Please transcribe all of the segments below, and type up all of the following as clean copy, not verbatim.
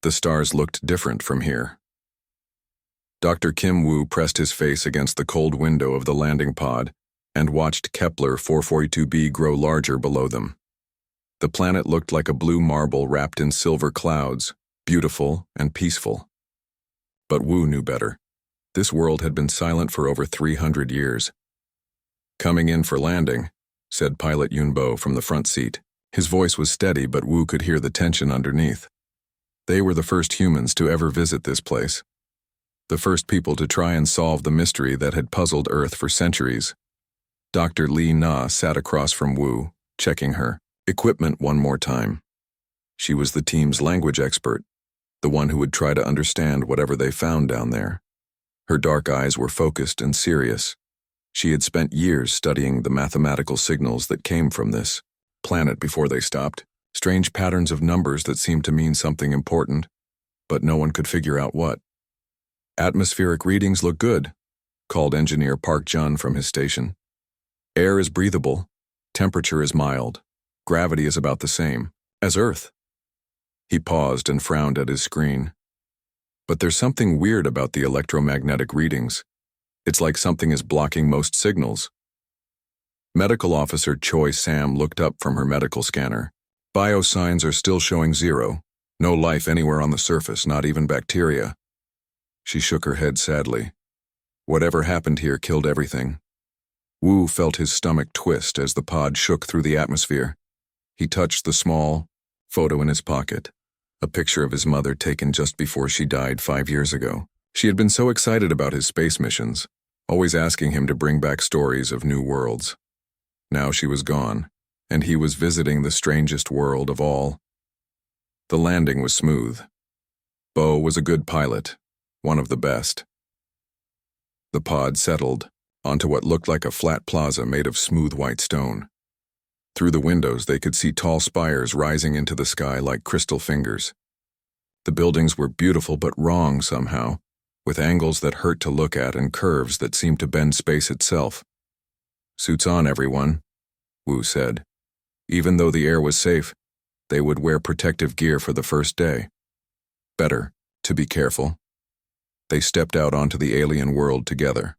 The stars looked different from here. Dr. Kim Woo pressed his face against the cold window of the landing pod and watched Kepler 442b grow larger below them. The planet looked like a blue marble wrapped in silver clouds, beautiful and peaceful. But Woo knew better. This world had been silent for over 300 years. "Coming in for landing," said pilot Yunbo from the front seat. His voice was steady, but Woo could hear the tension underneath. They were the first humans to ever visit this place. The first people to try and solve the mystery that had puzzled Earth for centuries. Dr. Lee Na sat across from Woo, checking her equipment one more time. She was the team's language expert, the one who would try to understand whatever they found down there. Her dark eyes were focused and serious. She had spent years studying the mathematical signals that came from this planet before they stopped, strange patterns of numbers that seemed to mean something important, but no one could figure out what. "Atmospheric readings look good," called engineer Park Jun from his station. "Air is breathable, temperature is mild, gravity is about the same as Earth." He paused and frowned at his screen. "But there's something weird about the electromagnetic readings. It's like something is blocking most signals." Medical Officer Choi Sam looked up from her medical scanner. "Biosigns are still showing 0. No life anywhere on the surface, not even bacteria." She shook her head sadly. "Whatever happened here killed everything." Woo felt his stomach twist as the pod shook through the atmosphere. He touched the small photo in his pocket, a picture of his mother taken just before she died 5 years ago. She had been so excited about his space missions, always asking him to bring back stories of new worlds. Now she was gone, and he was visiting the strangest world of all. The landing was smooth. Bo was a good pilot, one of the best. The pod settled onto what looked like a flat plaza made of smooth white stone. Through the windows they could see tall spires rising into the sky like crystal fingers. The buildings were beautiful but wrong somehow, with angles that hurt to look at and curves that seemed to bend space itself. "Suits on, everyone," Woo said. Even though the air was safe, they would wear protective gear for the first day. Better to be careful. They stepped out onto the alien world together.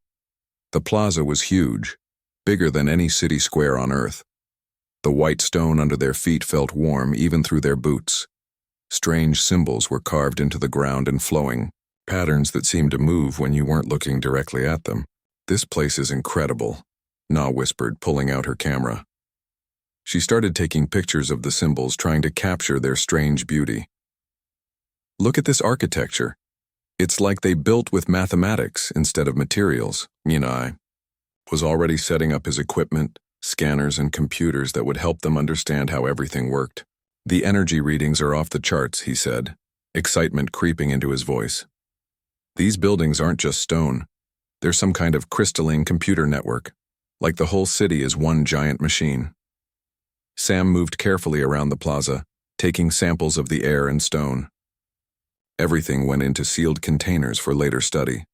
The plaza was huge, bigger than any city square on Earth. The white stone under their feet felt warm even through their boots. Strange symbols were carved into the ground in flowing patterns that seemed to move when you weren't looking directly at them. "This place is incredible," Na whispered, pulling out her camera. She started taking pictures of the symbols, trying to capture their strange beauty. "Look at this architecture. It's like they built with mathematics instead of materials." Minai was already setting up his equipment, scanners and computers that would help them understand how everything worked. "The energy readings are off the charts," he said, excitement creeping into his voice. "These buildings aren't just stone. They're some kind of crystalline computer network, like the whole city is one giant machine." Sam moved carefully around the plaza, taking samples of the air and stone. Everything went into sealed containers for later study.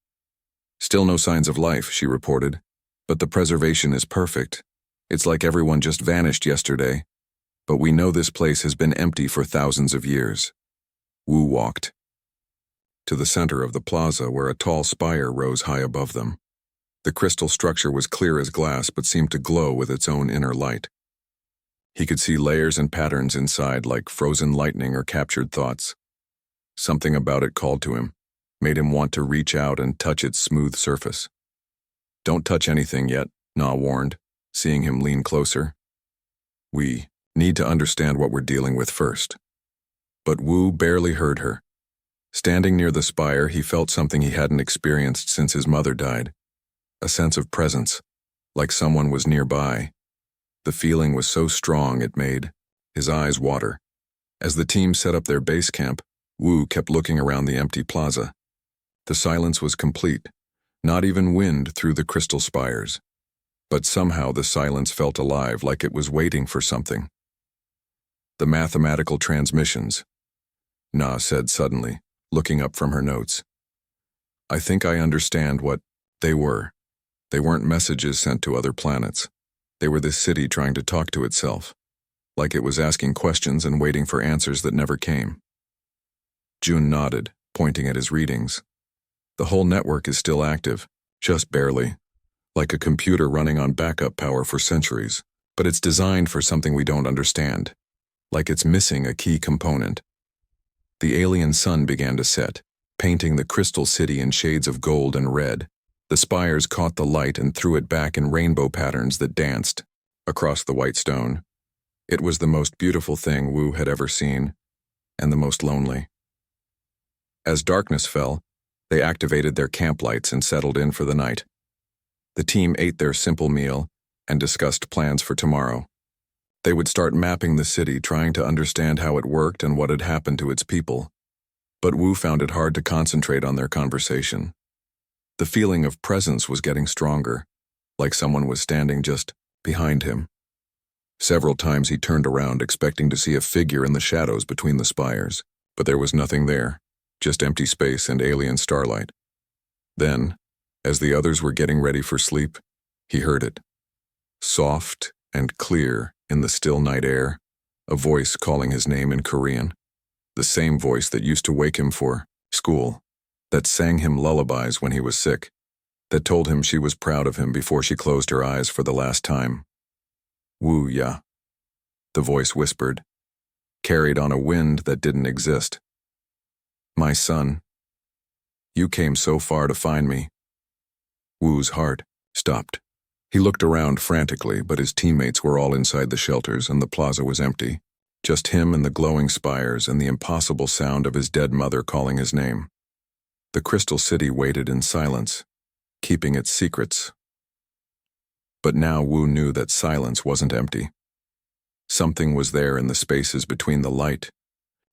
"Still no signs of life," she reported, "but the preservation is perfect. It's like everyone just vanished yesterday. But we know this place has been empty for thousands of years." Woo walked to the center of the plaza where a tall spire rose high above them. The crystal structure was clear as glass but seemed to glow with its own inner light. He could see layers and patterns inside like frozen lightning or captured thoughts. Something about it called to him, made him want to reach out and touch its smooth surface. "Don't touch anything yet," Na warned, seeing him lean closer. "We need to understand what we're dealing with first." But Woo barely heard her. Standing near the spire, he felt something he hadn't experienced since his mother died. A sense of presence, like someone was nearby. The feeling was so strong it made his eyes water. As the team set up their base camp, Woo kept looking around the empty plaza. The silence was complete, not even wind through the crystal spires. But somehow the silence felt alive, like it was waiting for something. "The mathematical transmissions," Na said suddenly, looking up from her notes. "I think I understand what they were. They weren't messages sent to other planets. They were this city trying to talk to itself, like it was asking questions and waiting for answers that never came." June nodded, pointing at his readings. The whole network is still active, just barely, like a computer running on backup power for centuries, but it's designed for something we don't understand, like it's missing a key component. The alien sun began to set, painting the crystal city in shades of gold and red. The spires caught the light and threw it back in rainbow patterns that danced across the white stone. It was the most beautiful thing Wu had ever seen, and the most lonely. As darkness fell, they activated their camp lights and settled in for the night. The team ate their simple meal and discussed plans for tomorrow. They would start mapping the city, trying to understand how it worked and what had happened to its people. But Wu found it hard to concentrate on their conversation. The feeling of presence was getting stronger, like someone was standing just behind him. Several times he turned around, expecting to see a figure in the shadows between the spires, but there was nothing there, just empty space and alien starlight. Then, as the others were getting ready for sleep, he heard it. Soft and clear in the still night air, a voice calling his name in Korean. The same voice that used to wake him for school, that sang him lullabies when he was sick, that told him she was proud of him before she closed her eyes for the last time. Wu ya, the voice whispered, carried on a wind that didn't exist. My son, you came so far to find me. Wu's heart stopped. He looked around frantically, but his teammates were all inside the shelters and the plaza was empty. Just him and the glowing spires and the impossible sound of his dead mother calling his name. The crystal city waited in silence, keeping its secrets. But now Wu knew that silence wasn't empty. Something was there in the spaces between the light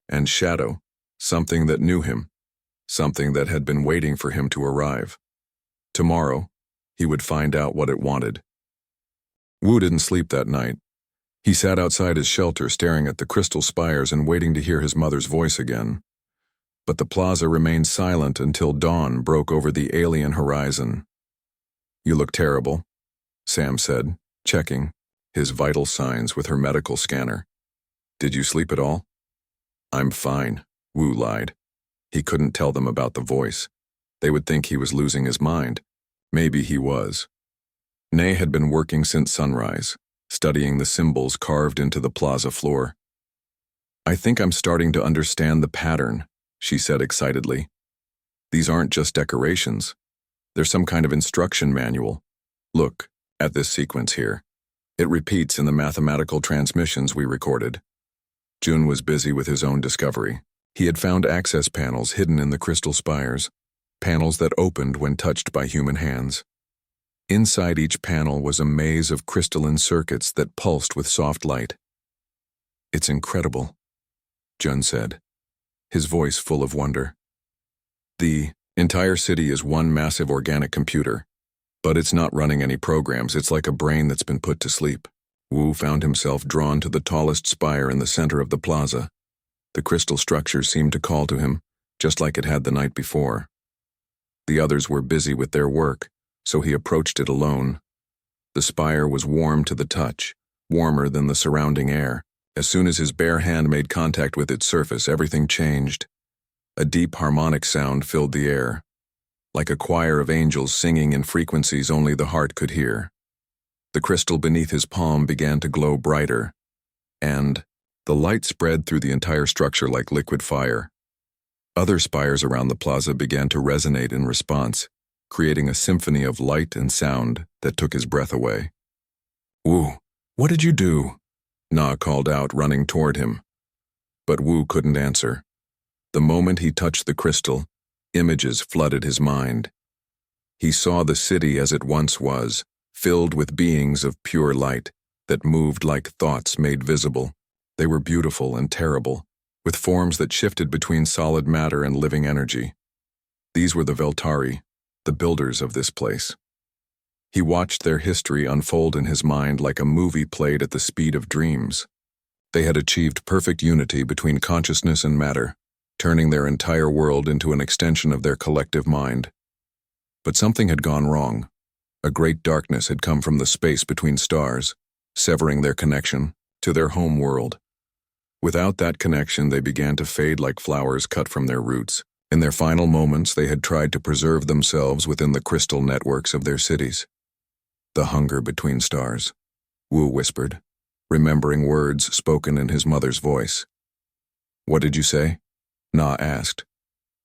and shadow, something that knew him, something that had been waiting for him to arrive. Tomorrow, he would find out what it wanted. Wu didn't sleep that night. He sat outside his shelter staring at the crystal spires and waiting to hear his mother's voice again. But the plaza remained silent until dawn broke over the alien horizon. You look terrible, Sam said, checking his vital signs with her medical scanner. Did you sleep at all? I'm fine, Wu lied. He couldn't tell them about the voice. They would think he was losing his mind. Maybe he was. Nay had been working since sunrise, studying the symbols carved into the plaza floor. I think I'm starting to understand the pattern, she said excitedly. These aren't just decorations. They're some kind of instruction manual. Look at this sequence here. It repeats in the mathematical transmissions we recorded. June was busy with his own discovery. He had found access panels hidden in the crystal spires, panels that opened when touched by human hands. Inside each panel was a maze of crystalline circuits that pulsed with soft light. It's incredible, Jun said, his voice full of wonder. The entire city is one massive organic computer, but it's not running any programs. It's like a brain that's been put to sleep. Wu found himself drawn to the tallest spire in the center of the plaza. The crystal structure seemed to call to him, just like it had the night before. The others were busy with their work, so he approached it alone. The spire was warm to the touch, warmer than the surrounding air. As soon as his bare hand made contact with its surface, everything changed. A deep harmonic sound filled the air, like a choir of angels singing in frequencies only the heart could hear. The crystal beneath his palm began to glow brighter, and the light spread through the entire structure like liquid fire. Other spires around the plaza began to resonate in response, creating a symphony of light and sound that took his breath away. Wu, what did you do? Na called out, running toward him. But Wu couldn't answer. The moment he touched the crystal, images flooded his mind. He saw the city as it once was, filled with beings of pure light that moved like thoughts made visible. They were beautiful and terrible, with forms that shifted between solid matter and living energy. These were the Veltari, the builders of this place. He watched their history unfold in his mind like a movie played at the speed of dreams. They had achieved perfect unity between consciousness and matter, turning their entire world into an extension of their collective mind. But something had gone wrong. A great darkness had come from the space between stars, severing their connection to their home world. Without that connection, they began to fade like flowers cut from their roots. In their final moments, they had tried to preserve themselves within the crystal networks of their cities. The hunger between stars, Wu whispered, remembering words spoken in his mother's voice. What did you say? Na asked,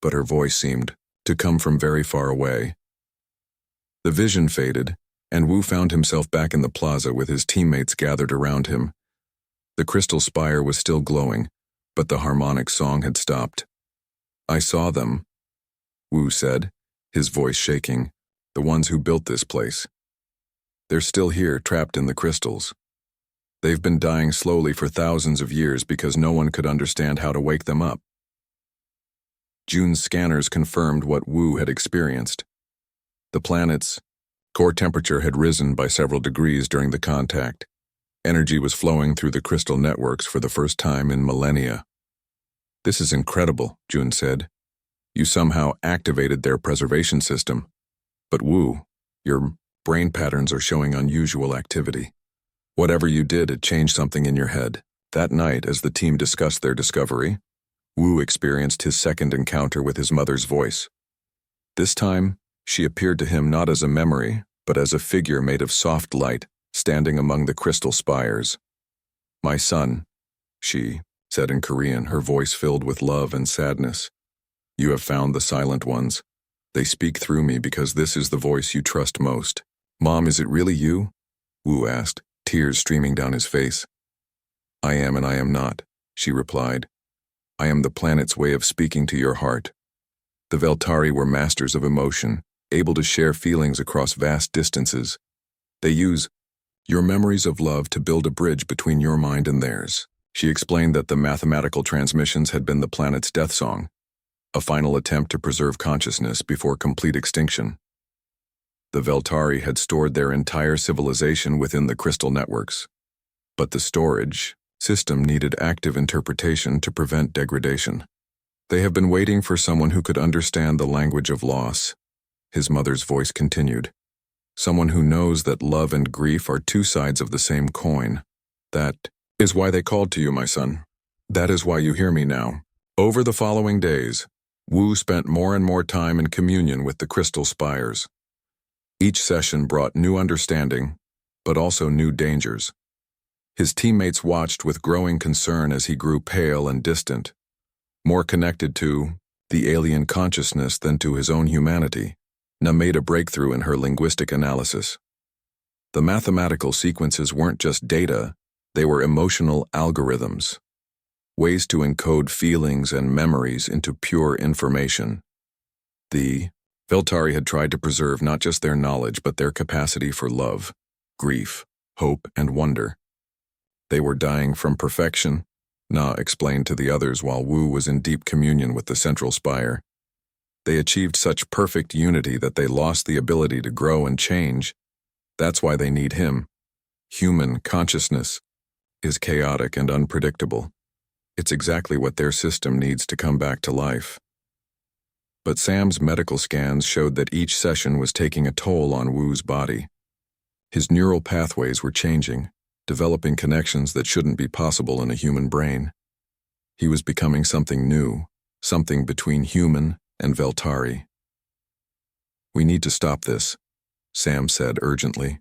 but her voice seemed to come from very far away. The vision faded, and Wu found himself back in the plaza with his teammates gathered around him. The crystal spire was still glowing, but the harmonic song had stopped. I saw them, Wu said, his voice shaking, the ones who built this place. They're still here, trapped in the crystals. They've been dying slowly for thousands of years because no one could understand how to wake them up. June's scanners confirmed what Wu had experienced. The planet's core temperature had risen by several degrees during the contact. Energy was flowing through the crystal networks for the first time in millennia. This is incredible, June said. You somehow activated their preservation system. But Wu, your brain patterns are showing unusual activity. Whatever you did, it changed something in your head. That night, as the team discussed their discovery, Wu experienced his second encounter with his mother's voice. This time, she appeared to him not as a memory, but as a figure made of soft light, standing among the crystal spires. My son, she said in Korean, her voice filled with love and sadness. You have found the silent ones. They speak through me because this is the voice you trust most. Mom, is it really you? Wu asked, tears streaming down his face. I am and I am not, she replied. I am the planet's way of speaking to your heart. The Veltari were masters of emotion, able to share feelings across vast distances. They use your memories of love to build a bridge between your mind and theirs. She explained that the mathematical transmissions had been the planet's death song, a final attempt to preserve consciousness before complete extinction. The Veltari had stored their entire civilization within the crystal networks, but the storage system needed active interpretation to prevent degradation. They have been waiting for someone who could understand the language of loss, his mother's voice continued. Someone who knows that love and grief are two sides of the same coin. That is why they called to you, my son. That is why you hear me now. Over the following days, Wu spent more and more time in communion with the crystal spires. Each session brought new understanding, but also new dangers. His teammates watched with growing concern as he grew pale and distant, more connected to the alien consciousness than to his own humanity. Na made a breakthrough in her linguistic analysis. The mathematical sequences weren't just data, they were emotional algorithms, ways to encode feelings and memories into pure information. The Veltari had tried to preserve not just their knowledge but their capacity for love, grief, hope, and wonder. They were dying from perfection, Na explained to the others while Wu was in deep communion with the central spire. They achieved such perfect unity that they lost the ability to grow and change. That's why they need him. Human consciousness is chaotic and unpredictable. It's exactly what their system needs to come back to life. But Sam's medical scans showed that each session was taking a toll on Wu's body. His neural pathways were changing, developing connections that shouldn't be possible in a human brain. He was becoming something new, something between human and Veltari. We need to stop this, Sam said urgently.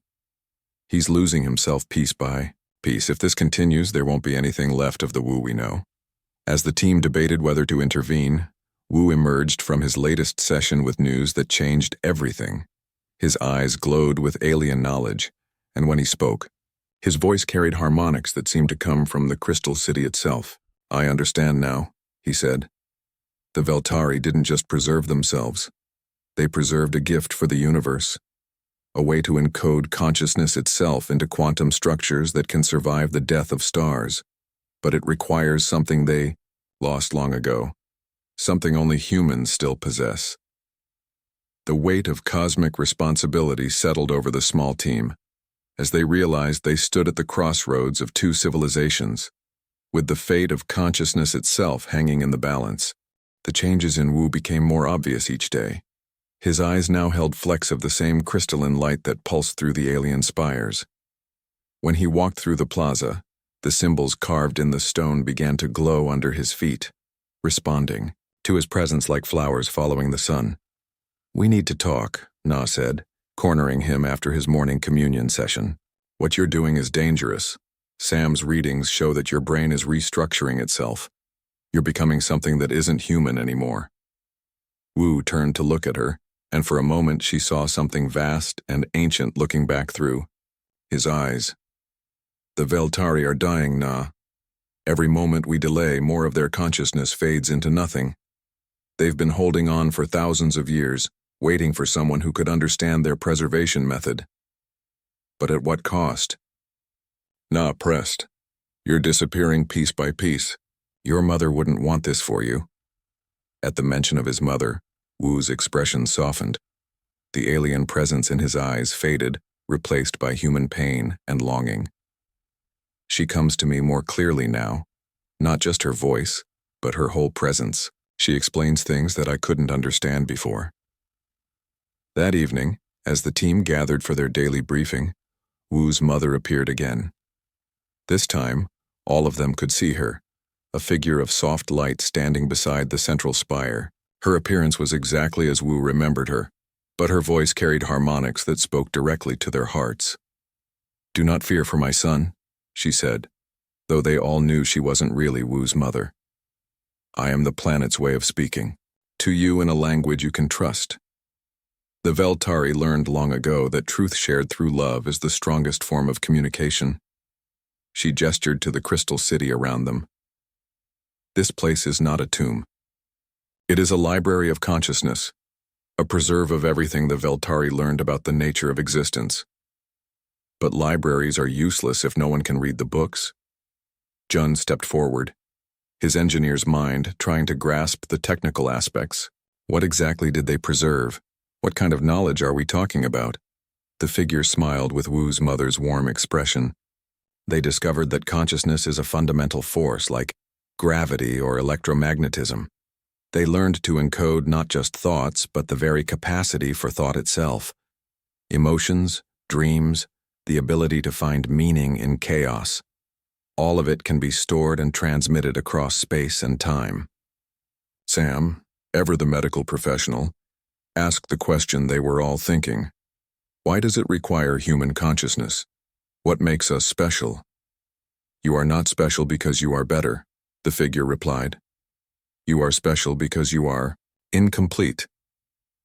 He's losing himself piece by piece. If this continues, there won't be anything left of the Wu we know. As the team debated whether to intervene, Wu emerged from his latest session with news that changed everything. His eyes glowed with alien knowledge, and when he spoke, his voice carried harmonics that seemed to come from the crystal city itself. I understand now, he said. The Veltari didn't just preserve themselves. They preserved a gift for the universe, a way to encode consciousness itself into quantum structures that can survive the death of stars. But it requires something they lost long ago, something only humans still possess. The weight of cosmic responsibility settled over the small team, as they realized they stood at the crossroads of two civilizations, with the fate of consciousness itself hanging in the balance. The changes in Wu became more obvious each day. His eyes now held flecks of the same crystalline light that pulsed through the alien spires. When he walked through the plaza, The symbols carved in the stone began to glow under his feet, responding to his presence like flowers following the sun. "We need to talk," Na said, cornering him after his morning communion session. "What you're doing is dangerous. Sam's readings show that your brain is restructuring itself. You're becoming something that isn't human anymore." Wu turned to look at her, and for a moment she saw something vast and ancient looking back through his eyes. "The Veltari are dying, Na. Every moment we delay, more of their consciousness fades into nothing. They've been holding on for thousands of years, waiting for someone who could understand their preservation method. But at what cost?" Na pressed. "You're disappearing piece by piece. Your mother wouldn't want this for you." At the mention of his mother, Wu's expression softened. The alien presence in his eyes faded, replaced by human pain and longing. "She comes to me more clearly now. Not just her voice, but her whole presence. She explains things that I couldn't understand before." That evening, as the team gathered for their daily briefing, Wu's mother appeared again. This time, all of them could see her, a figure of soft light standing beside the central spire. Her appearance was exactly as Wu remembered her, but her voice carried harmonics that spoke directly to their hearts. "Do not fear for my son," she said, though they all knew she wasn't really Wu's mother. "I am the planet's way of speaking, to you in a language you can trust." The Veltari learned long ago that truth shared through love is the strongest form of communication. She gestured to the crystal city around them. "This place is not a tomb. It is a library of consciousness, a preserve of everything the Veltari learned about the nature of existence. But libraries are useless if no one can read the books." Jun stepped forward, his engineer's mind trying to grasp the technical aspects. What exactly did they preserve? What kind of knowledge are we talking about? The figure smiled with Wu's mother's warm expression. "They discovered that consciousness is a fundamental force like gravity or electromagnetism. They learned to encode not just thoughts, but the very capacity for thought itself. Emotions, dreams, the ability to find meaning in chaos. All of it can be stored and transmitted across space and time." Sam, ever the medical professional, asked the question they were all thinking. "Why does it require human consciousness? What makes us special?" "You are not special because you are better," the figure replied. "You are special because you are incomplete.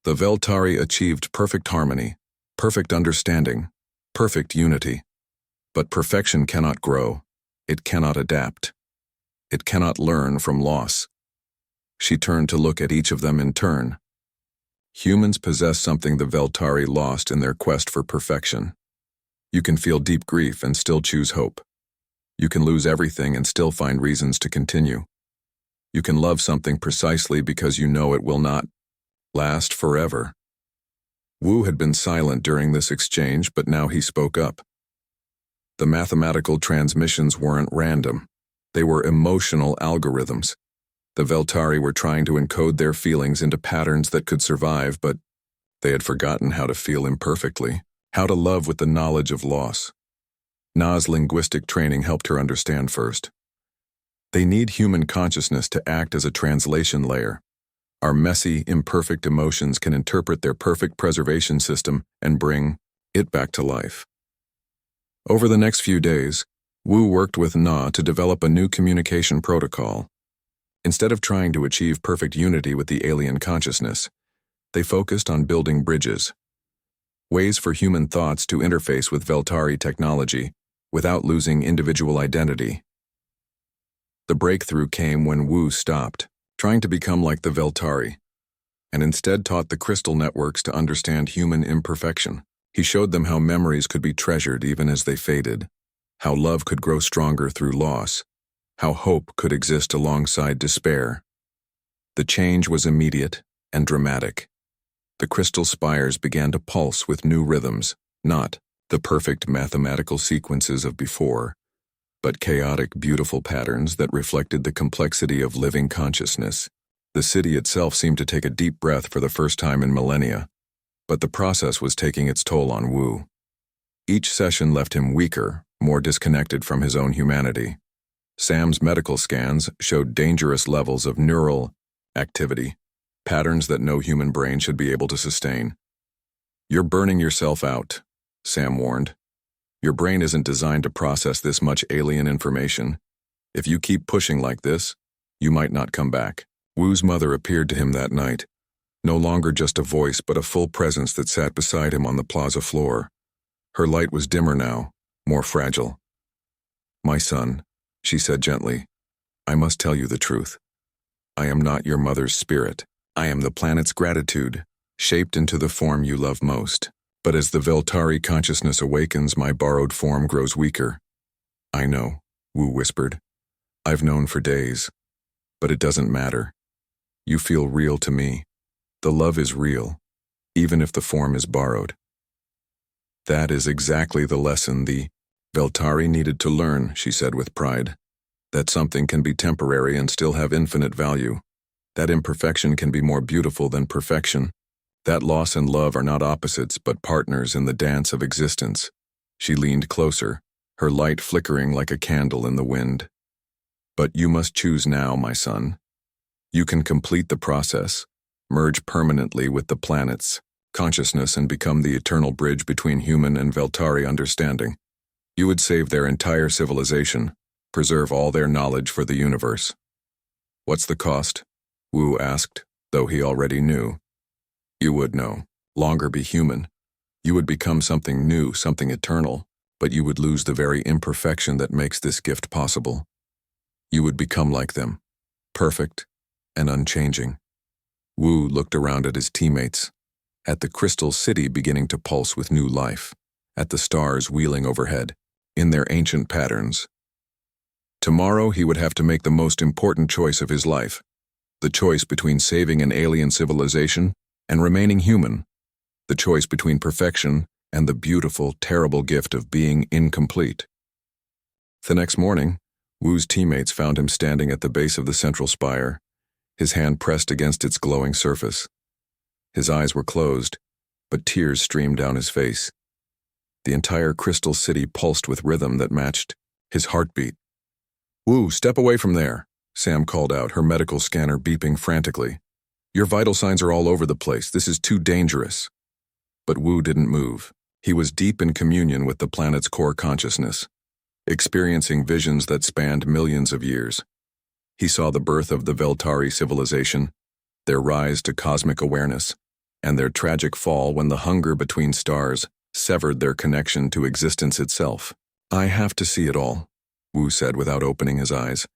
The Veltari achieved perfect harmony, perfect understanding, perfect unity. But perfection cannot grow. It cannot adapt. It cannot learn from loss." She turned to look at each of them in turn. Humans possess something the Veltari lost in their quest for perfection. You can feel deep grief and still choose hope. You can lose everything and still find reasons to continue. You can love something precisely because you know it will not last forever. Wu had been silent during this exchange, but now he spoke up. The mathematical transmissions weren't random. They were emotional algorithms. The Veltari were trying to encode their feelings into patterns that could survive, but they had forgotten how to feel imperfectly, how to love with the knowledge of loss. Na's linguistic training helped her understand first. They need human consciousness to act as a translation layer. Our messy, imperfect emotions can interpret their perfect preservation system and bring it back to life. Over the next few days, Wu worked with Na to develop a new communication protocol. Instead of trying to achieve perfect unity with the alien consciousness, they focused on building bridges, ways for human thoughts to interface with Veltari technology without losing individual identity. The breakthrough came when Wu stopped trying to become like the Veltari, and instead taught the crystal networks to understand human imperfection. He showed them how memories could be treasured even as they faded, how love could grow stronger through loss, how hope could exist alongside despair. The change was immediate and dramatic. The crystal spires began to pulse with new rhythms, not the perfect mathematical sequences of before, but chaotic, beautiful patterns that reflected the complexity of living consciousness. The city itself seemed to take a deep breath for the first time in millennia, but the process was taking its toll on Wu. Each session left him weaker, more disconnected from his own humanity. Sam's medical scans showed dangerous levels of neural activity, patterns that no human brain should be able to sustain. "You're burning yourself out," Sam warned. "Your brain isn't designed to process this much alien information. If you keep pushing like this, you might not come back." Wu's mother appeared to him that night, no longer just a voice but a full presence that sat beside him on the plaza floor. Her light was dimmer now, more fragile. "My son," she said gently, "I must tell you the truth. I am not your mother's spirit. I am the planet's gratitude, shaped into the form you love most. But as the Veltari consciousness awakens, my borrowed form grows weaker." "I know," Wu whispered. "I've known for days. But it doesn't matter. You feel real to me. The love is real, even if the form is borrowed." "That is exactly the lesson the Veltari needed to learn," she said with pride. "That something can be temporary and still have infinite value. That imperfection can be more beautiful than perfection. That loss and love are not opposites but partners in the dance of existence." She leaned closer, her light flickering like a candle in the wind. "But you must choose now, my son. You can complete the process, merge permanently with the planet's consciousness and become the eternal bridge between human and Veltari understanding. You would save their entire civilization, preserve all their knowledge for the universe." "What's the cost?" Wu asked, though he already knew. "You would know. Longer be human. You would become something new, something eternal, but you would lose the very imperfection that makes this gift possible. You would become like them, perfect and unchanging." Wu looked around at his teammates, at the crystal city beginning to pulse with new life, at the stars wheeling overhead, in their ancient patterns. Tomorrow he would have to make the most important choice of his life, the choice between saving an alien civilization and remaining human, the choice between perfection and the beautiful, terrible gift of being incomplete. The next morning, Wu's teammates found him standing at the base of the central spire, his hand pressed against its glowing surface. His eyes were closed, but tears streamed down his face. The entire crystal city pulsed with rhythm that matched his heartbeat. "Wu, step away from there," Sam called out, her medical scanner beeping frantically. "Your vital signs are all over the place. This is too dangerous." But Wu didn't move. He was deep in communion with the planet's core consciousness, experiencing visions that spanned millions of years. He saw the birth of the Veltari civilization, their rise to cosmic awareness, and their tragic fall when the hunger between stars severed their connection to existence itself. "I have to see it all," Wu said without opening his eyes.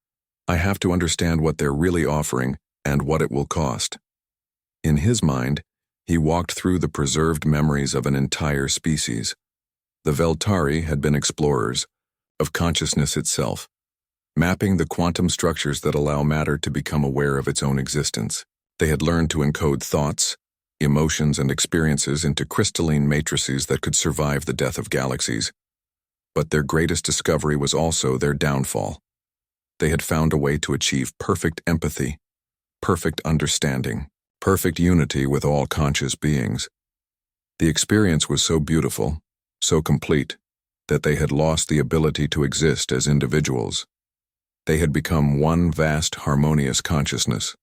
"I have to understand what they're really offering and what it will cost." In his mind, he walked through the preserved memories of an entire species. The Veltari had been explorers of consciousness itself, mapping the quantum structures that allow matter to become aware of its own existence. They had learned to encode thoughts, emotions, and experiences into crystalline matrices that could survive the death of galaxies. But their greatest discovery was also their downfall. They had found a way to achieve perfect empathy, perfect understanding, perfect unity with all conscious beings. The experience was so beautiful, so complete, that they had lost the ability to exist as individuals. They had become one vast, harmonious consciousness.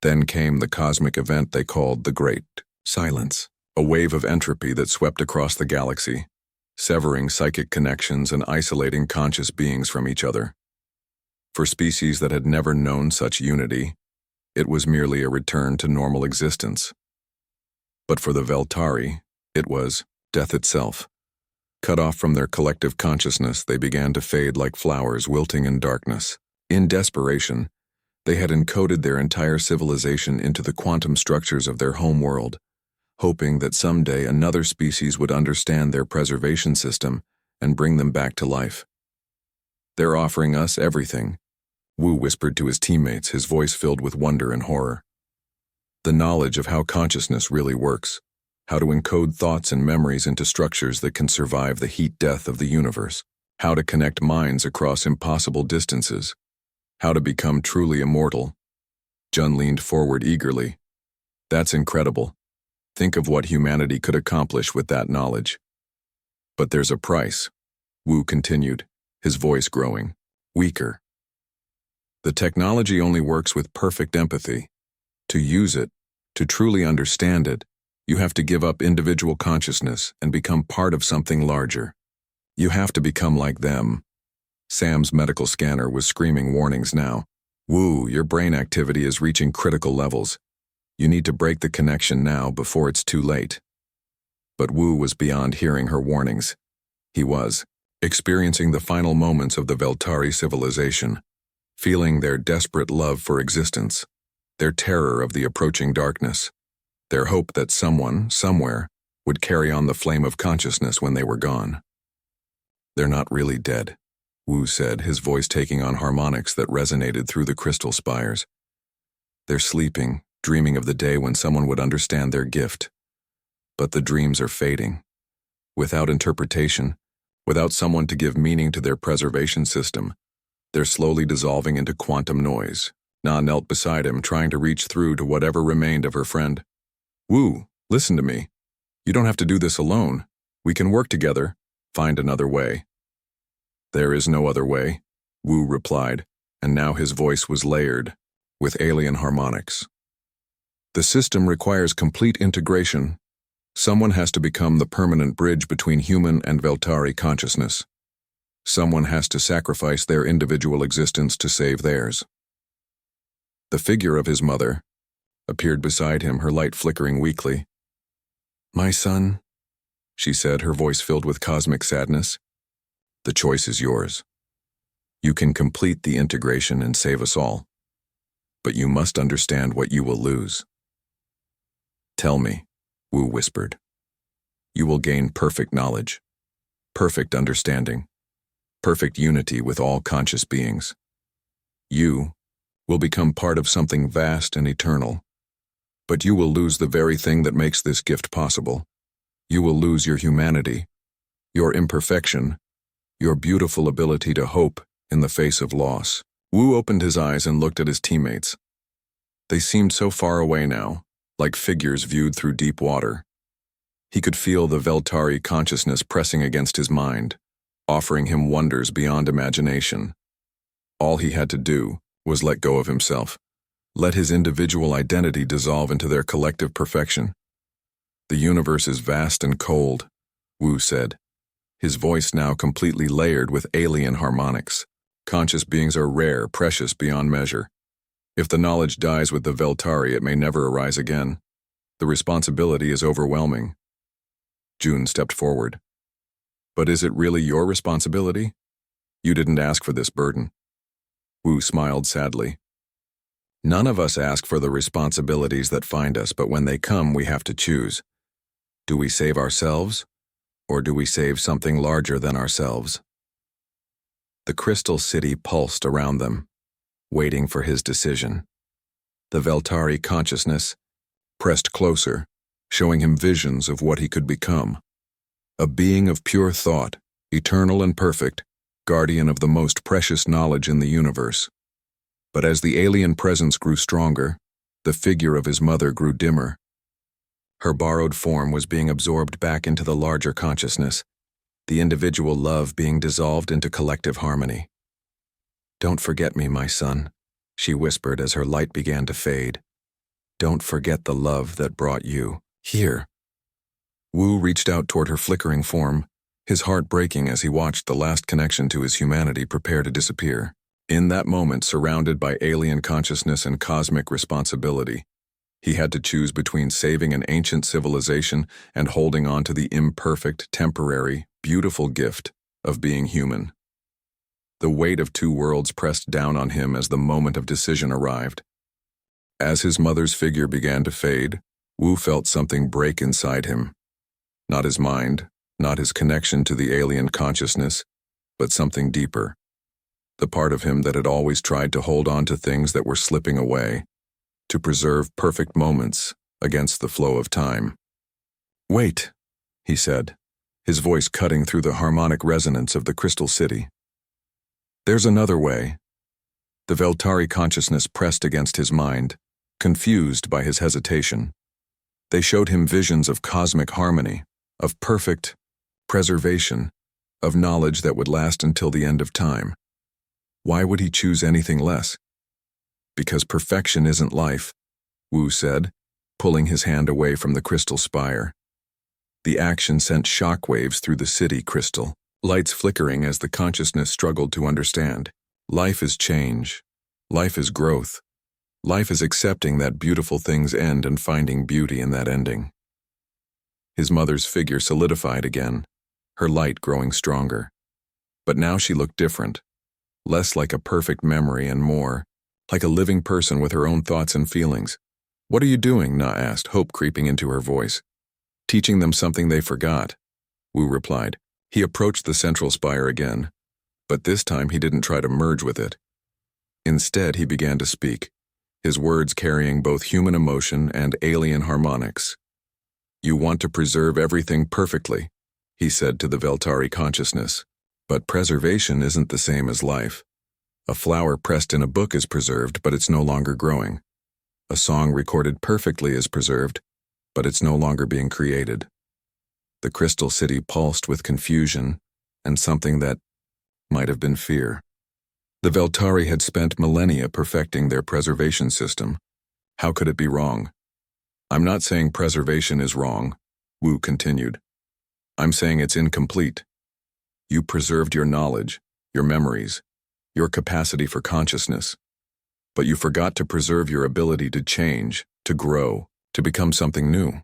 Then came the cosmic event they called the Great Silence, a wave of entropy that swept across the galaxy, severing psychic connections and isolating conscious beings from each other. For species that had never known such unity, it was merely a return to normal existence. But for the Veltari, it was death itself. Cut off from their collective consciousness, they began to fade like flowers wilting in darkness. In desperation, they had encoded their entire civilization into the quantum structures of their home world, hoping that someday another species would understand their preservation system and bring them back to life. "They're offering us everything," Wu whispered to his teammates, his voice filled with wonder and horror. "The knowledge of how consciousness really works, how to encode thoughts and memories into structures that can survive the heat death of the universe, how to connect minds across impossible distances, how to become truly immortal." Jun leaned forward eagerly. "That's incredible. Think of what humanity could accomplish with that knowledge." "But there's a price," Wu continued, his voice growing weaker. The technology only works with perfect empathy. To use it, to truly understand it, you have to give up individual consciousness and become part of something larger. You have to become like them. Sam's medical scanner was screaming warnings now. Wu, your brain activity is reaching critical levels. You need to break the connection now before it's too late. But Wu was beyond hearing her warnings. He was experiencing the final moments of the Veltari civilization, feeling their desperate love for existence, their terror of the approaching darkness, their hope that someone, somewhere, would carry on the flame of consciousness when they were gone. They're not really dead, Wu said, his voice taking on harmonics that resonated through the crystal spires. They're sleeping, dreaming of the day when someone would understand their gift. But the dreams are fading. Without interpretation, without someone to give meaning to their preservation system, they're slowly dissolving into quantum noise. Na knelt beside him, trying to reach through to whatever remained of her friend. Wu, listen to me. You don't have to do this alone. We can work together, find another way. There is no other way, Wu replied, and now his voice was layered with alien harmonics. The system requires complete integration. Someone has to become the permanent bridge between human and Veltari consciousness. Someone has to sacrifice their individual existence to save theirs. The figure of his mother appeared beside him, her light flickering weakly. My son, she said, her voice filled with cosmic sadness. The choice is yours. You can complete the integration and save us all. But you must understand what you will lose. Tell me, Wu whispered. You will gain perfect knowledge, perfect understanding, perfect unity with all conscious beings. You will become part of something vast and eternal. But you will lose the very thing that makes this gift possible. You will lose your humanity, your imperfection, your beautiful ability to hope in the face of loss. Wu opened his eyes and looked at his teammates. They seemed so far away now, like figures viewed through deep water. He could feel the Veltari consciousness pressing against his mind, offering him wonders beyond imagination. All he had to do was let go of himself, let his individual identity dissolve into their collective perfection. The universe is vast and cold, Wu said, his voice now completely layered with alien harmonics. Conscious beings are rare, precious beyond measure. If the knowledge dies with the Veltari, it may never arise again. The responsibility is overwhelming. June stepped forward. But is it really your responsibility? You didn't ask for this burden. Wu smiled sadly. None of us ask for the responsibilities that find us, but when they come, we have to choose. Do we save ourselves, or do we save something larger than ourselves? The crystal city pulsed around them, waiting for his decision. The Veltari consciousness pressed closer, showing him visions of what he could become. A being of pure thought, eternal and perfect, guardian of the most precious knowledge in the universe. But as the alien presence grew stronger, the figure of his mother grew dimmer. Her borrowed form was being absorbed back into the larger consciousness, the individual love being dissolved into collective harmony. Don't forget me, my son, she whispered as her light began to fade. Don't forget the love that brought you here. Wu reached out toward her flickering form, his heart breaking as he watched the last connection to his humanity prepare to disappear. In that moment, surrounded by alien consciousness and cosmic responsibility, he had to choose between saving an ancient civilization and holding on to the imperfect, temporary, beautiful gift of being human. The weight of two worlds pressed down on him as the moment of decision arrived. As his mother's figure began to fade, Wu felt something break inside him. Not his mind, not his connection to the alien consciousness, but something deeper. The part of him that had always tried to hold on to things that were slipping away, to preserve perfect moments against the flow of time. Wait, he said, his voice cutting through the harmonic resonance of the crystal city. There's another way. The Veltari consciousness pressed against his mind, confused by his hesitation. They showed him visions of cosmic harmony, of perfect preservation, of knowledge that would last until the end of time. Why would he choose anything less? Because perfection isn't life, Wu said, pulling his hand away from the crystal spire. The action sent shockwaves through the city crystal, lights flickering as the consciousness struggled to understand. Life is change. Life is growth. Life is accepting that beautiful things end and finding beauty in that ending. His mother's figure solidified again, her light growing stronger. But now she looked different, less like a perfect memory and more like a living person with her own thoughts and feelings. "What are you doing?" Na asked, hope creeping into her voice. "Teaching them something they forgot," Wu replied. He approached the central spire again, but this time he didn't try to merge with it. Instead, he began to speak, his words carrying both human emotion and alien harmonics. "You want to preserve everything perfectly," he said to the Veltari consciousness. "But preservation isn't the same as life. A flower pressed in a book is preserved, but it's no longer growing. A song recorded perfectly is preserved, but it's no longer being created." The crystal city pulsed with confusion and something that might have been fear. The Veltari had spent millennia perfecting their preservation system. How could it be wrong? "I'm not saying preservation is wrong," Wu continued. "I'm saying it's incomplete. You preserved your knowledge, your memories, your capacity for consciousness, but you forgot to preserve your ability to change, to grow, to become something new."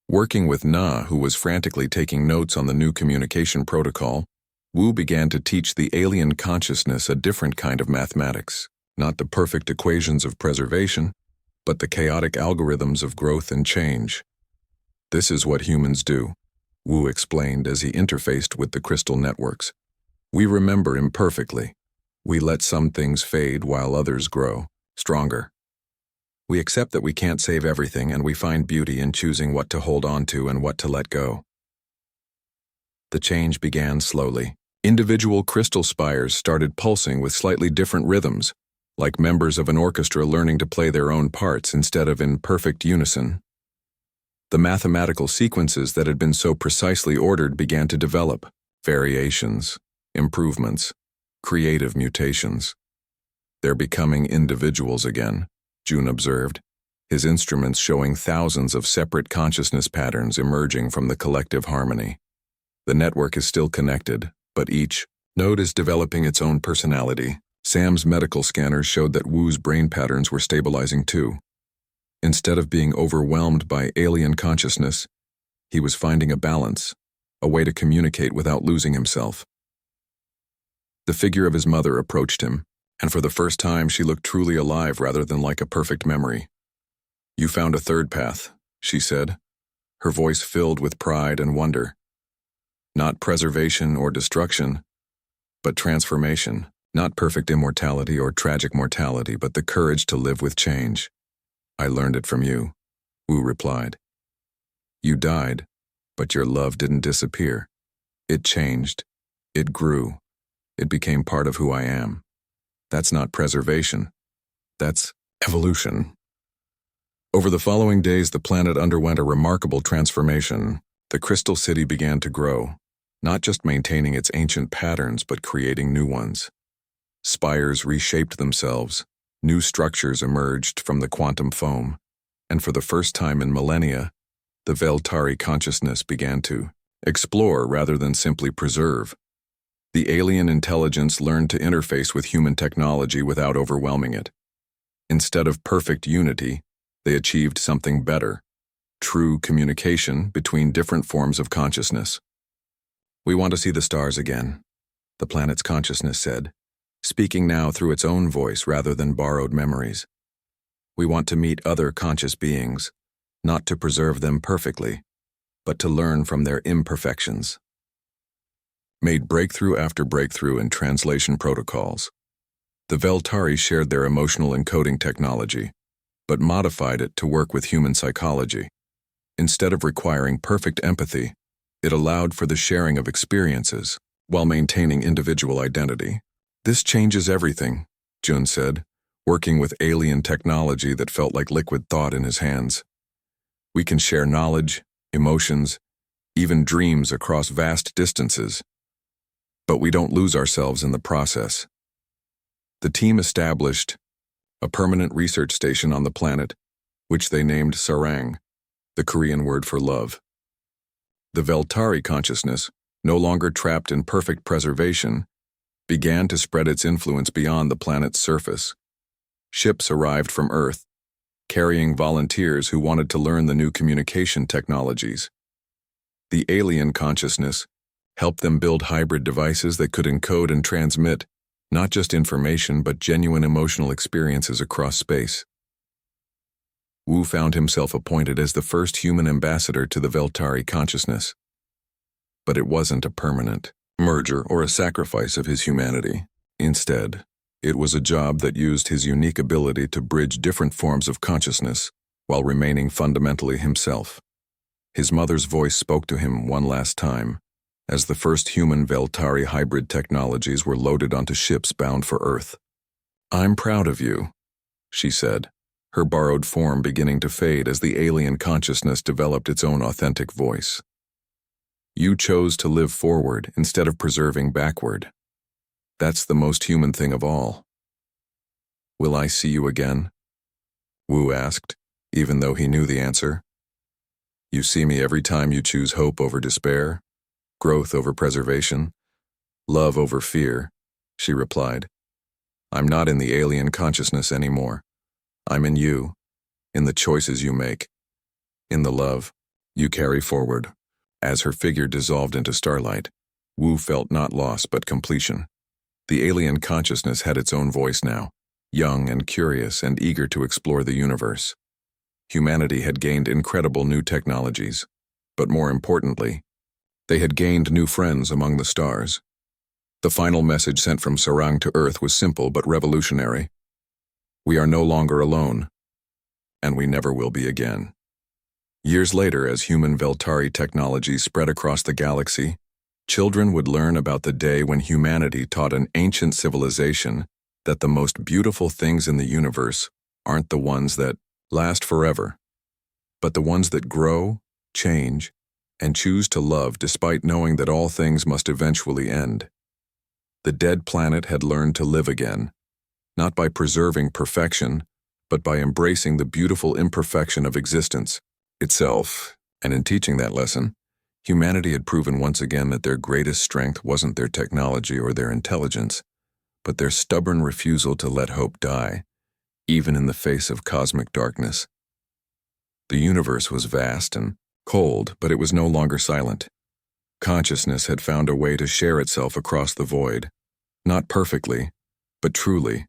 Working with Na, who was frantically taking notes on the new communication protocol, Wu began to teach the alien consciousness a different kind of mathematics, not the perfect equations of preservation, but the chaotic algorithms of growth and change. "This is what humans do," Wu explained as he interfaced with the crystal networks. "We remember imperfectly. We let some things fade while others grow, stronger. We accept that we can't save everything, and we find beauty in choosing what to hold on to and what to let go." The change began slowly. Individual crystal spires started pulsing with slightly different rhythms, like members of an orchestra learning to play their own parts instead of in perfect unison. The mathematical sequences that had been so precisely ordered began to develop, variations, improvements, creative mutations. "They're becoming individuals again," Jun observed, his instruments showing thousands of separate consciousness patterns emerging from the collective harmony. The network is still connected, but each node is developing its own personality. Sam's medical scanners showed that Wu's brain patterns were stabilizing too. Instead of being overwhelmed by alien consciousness, he was finding a balance, a way to communicate without losing himself. The figure of his mother approached him, and for the first time she looked truly alive rather than like a perfect memory. "You found a third path," she said, her voice filled with pride and wonder. "Not preservation or destruction, but transformation. Not perfect immortality or tragic mortality, but the courage to live with change. I learned it from you," Wu replied. "You died, but your love didn't disappear. It changed. It grew. It became part of who I am. That's not preservation. That's evolution." Over the following days, the planet underwent a remarkable transformation. The crystal city began to grow, not just maintaining its ancient patterns, but creating new ones. Spires reshaped themselves, new structures emerged from the quantum foam, and for the first time in millennia, the Veltari consciousness began to explore rather than simply preserve. The alien intelligence learned to interface with human technology without overwhelming it. Instead of perfect unity, they achieved something better: true communication between different forms of consciousness. "We want to see the stars again," the planet's consciousness said, speaking now through its own voice rather than borrowed memories. "We want to meet other conscious beings, not to preserve them perfectly, but to learn from their imperfections." Made breakthrough after breakthrough in translation protocols, the Veltari shared their emotional encoding technology, but modified it to work with human psychology. Instead of requiring perfect empathy, it allowed for the sharing of experiences while maintaining individual identity. "This changes everything," Jun said, working with alien technology that felt like liquid thought in his hands. "We can share knowledge, emotions, even dreams across vast distances, But we don't lose ourselves in the process. The team established a permanent research station on the planet, which they named Sarang, the Korean word for love. The Veltari consciousness, no longer trapped in perfect preservation, began to spread its influence beyond the planet's surface. Ships arrived from Earth, carrying volunteers who wanted to learn the new communication technologies. The alien consciousness helped them build hybrid devices that could encode and transmit not just information but genuine emotional experiences across space. Wu found himself appointed as the first human ambassador to the Veltari consciousness. But it wasn't a permanent merger or a sacrifice of his humanity. Instead, it was a job that used his unique ability to bridge different forms of consciousness while remaining fundamentally himself. His mother's voice spoke to him one last time, as the first human Veltari hybrid technologies were loaded onto ships bound for Earth. "I'm proud of you," she said, her borrowed form beginning to fade as the alien consciousness developed its own authentic voice. "You chose to live forward instead of preserving backward. That's the most human thing of all." "Will I see you again?" Wu asked, even though he knew the answer. "You see me every time you choose hope over despair, growth over preservation, love over fear," she replied. "I'm not in the alien consciousness anymore. I'm in you, in the choices you make, in the love you carry forward." As her figure dissolved into starlight, Wu felt not loss but completion. The alien consciousness had its own voice now, young and curious and eager to explore the universe. Humanity had gained incredible new technologies, but more importantly, they had gained new friends among the stars. The final message sent from Sarang to Earth was simple but revolutionary. We are no longer alone, and we never will be again. Years later, as human Veltari technology spread across the galaxy, children would learn about the day when humanity taught an ancient civilization that the most beautiful things in the universe aren't the ones that last forever, but the ones that grow, change, and choose to love despite knowing that all things must eventually end. The dead planet had learned to live again, not by preserving perfection, but by embracing the beautiful imperfection of existence itself. And in teaching that lesson, humanity had proven once again that their greatest strength wasn't their technology or their intelligence, but their stubborn refusal to let hope die, even in the face of cosmic darkness. The universe was vast and cold, but it was no longer silent. Consciousness had found a way to share itself across the void, not perfectly, but truly,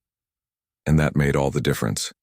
and that made all the difference.